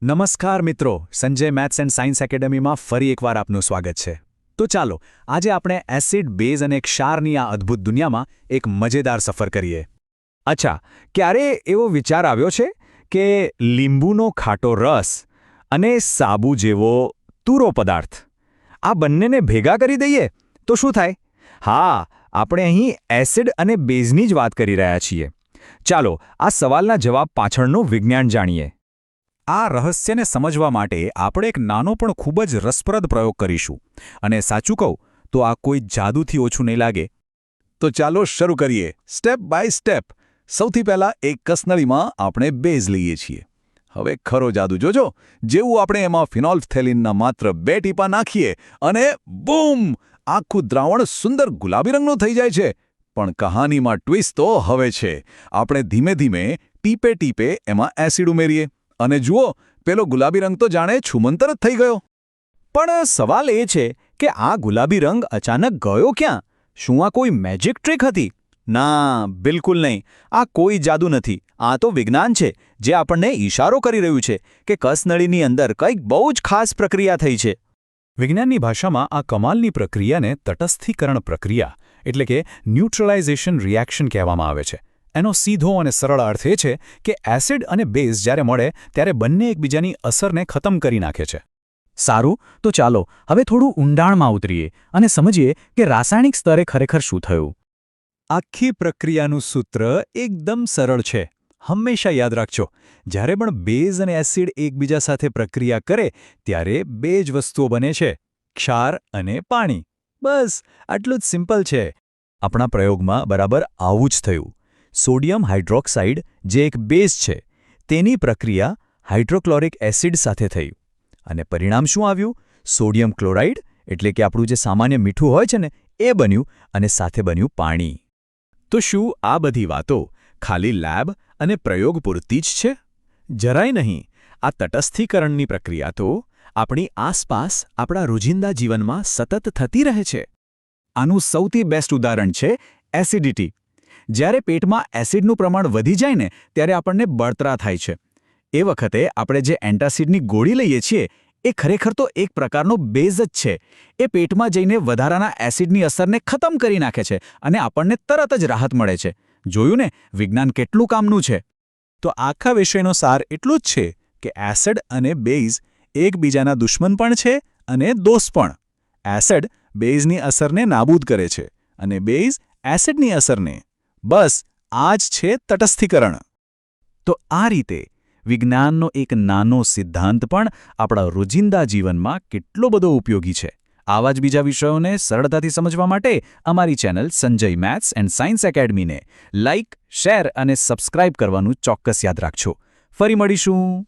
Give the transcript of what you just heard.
નમસ્કાર મિત્રો, Sanjay maths and science એકેડમીમાં ફરી એકવાર આપનું સ્વાગત છે. તો ચાલો આજે આપણે એસિડ, બેઝ અને ક્ષારની આ અદ્ભુત દુનિયામાં એક મજેદાર સફર કરીએ. અચ્છા, ક્યારે એવો વિચાર આવ્યો છે કે લીંબુનો ખાટો રસ અને સાબુ જેવો તુરો પદાર્થ આ બંનેને ભેગા કરી દઈએ તો શું થાય? હા, આપણે અહીં એસિડ અને બેઝની જ વાત કરી રહ્યા છીએ. ચાલો આ સવાલના જવાબ પાછળનું વિજ્ઞાન જાણીએ. આ રહસ્યને સમજવા માટે આપણે એક નાનો પણ ખૂબ જ રસપ્રદ પ્રયોગ કરીશું. અને સાચું કહું તો આ કોઈ જાદુથી ઓછું નહીં લાગે. તો ચાલો શરૂ કરીએ, સ્ટેપ બાય સ્ટેપ. સૌથી પહેલા એક કસનળીમાં આપણે બેઝ લઈએ છીએ. હવે ખરો જાદુ જોજો. જેવું આપણે એમાં ફિનોલ્ફથેલિનના માત્ર 2 ટીપા નાખીએ અને બૂમ! આખું દ્રાવણ સુંદર ગુલાબી રંગનું થઈ જાય છે. પણ કહાનીમાં ટ્વિસ્ટ તો હવે છે. આપણે ધીમે ધીમે ટીપે ટીપે એમાં એસિડ ઉમેરીએ. અને જુઓ, પેલો ગુલાબી રંગ તો જાણે છુમંતર જ થઈ ગયો. પણ સવાલ એ છે કે આ ગુલાબી રંગ અચાનક ગયો ક્યાં? શું આ કોઈ મેજિક ટ્રીક હતી? ના, બિલકુલ નહીં. આ કોઈ જાદુ નથી. આ તો વિજ્ઞાન છે જે આપણને ઈશારો કરી રહ્યું છે કે કસનળીની અંદર કંઈક બહુ જ ખાસ પ્રક્રિયા થઈ છે. વિજ્ઞાનની ભાષામાં આ કમાલની પ્રક્રિયાને તટસ્થીકરણ પ્રક્રિયા એટલે કે ન્યુટ્રલાઇઝેશન રિએક્શન કહેવામાં આવે છે. એનો સીધો અને સરળ અર્થ એ છે કે એસિડ અને બેઝ જ્યારે મળે ત્યારે બંને એકબીજાની અસરને ખતમ કરી નાખે છે. સારું, તો ચાલો હવે થોડું ઊંડાણમાં ઉતરીએ અને સમજીએ કે રાસાયણિક સ્તરે ખરેખર શું થયું. આખી પ્રક્રિયાનું સૂત્ર એકદમ સરળ છે. હંમેશા યાદ રાખજો, જ્યારે પણ બેઝ અને એસિડ એકબીજા સાથે પ્રક્રિયા કરે ત્યારે બે જ વસ્તુઓ બને છે, ક્ષાર અને પાણી. બસ આટલું જ સિમ્પલ છે. આપણા પ્રયોગમાં બરાબર આવું જ થયું. સોડિયમ હાઇડ્રોક્સાઇડ જે એક બેઝ છે તેની પ્રક્રિયા હાઇડ્રોક્લોરિક એસિડ સાથે થઈ. અને પરિણામ શું આવ્યું? સોડિયમ ક્લોરાઇડ એટલે કે આપણું જે સામાન્ય મીઠું હોય છે ને એ બન્યું અને સાથે બન્યું પાણી. તો શું આ બધી વાતો ખાલી લેબ અને પ્રયોગ પૂરતી જ છે? જરાય નહીં. આ તટસ્થીકરણની પ્રક્રિયા તો આપણી આસપાસ આપણા રોજિંદા જીવનમાં સતત થતી રહે છે. આનું સૌથી બેસ્ટ ઉદાહરણ છે એસિડિટી. જ્યારે પેટમાં એસિડનું પ્રમાણ વધી જાય ને ત્યારે આપણને બળતરા થાય છે. એ વખતે આપણે જે એન્ટાસિડની ગોળી લઈએ છીએ એ ખરેખર તો એક પ્રકારનો બેઝ જ છે. એ પેટમાં જઈને વધારાના એસિડની અસરને ખતમ કરી નાખે છે અને આપણને તરત જ રાહત મળે છે. જોયું ને, વિજ્ઞાન કેટલું કામનું છે. તો આખા વિષયનો સાર એટલું જ છે કે એસિડ અને બેઝ એકબીજાના દુશ્મન પણ છે અને દોસ્ત પણ. એસિડ બેઝની અસરને નાબૂદ કરે છે અને બેઝ એસિડની અસરને. બસ આ જ છે તટસ્થીકરણ. તો આ રીતે વિજ્ઞાનનો એક નાનો સિદ્ધાંત પણ આપણા રોજિંદા જીવનમાં કેટલો બધો ઉપયોગી છે. આવા જ બીજા વિષયોને સરળતાથી સમજવા માટે અમારી channel Sanjay maths and science એકેડમીને લાઇક, શેર અને સબસ્ક્રાઇબ કરવાનું ચોક્કસ યાદ રાખજો. ફરી મળીશું.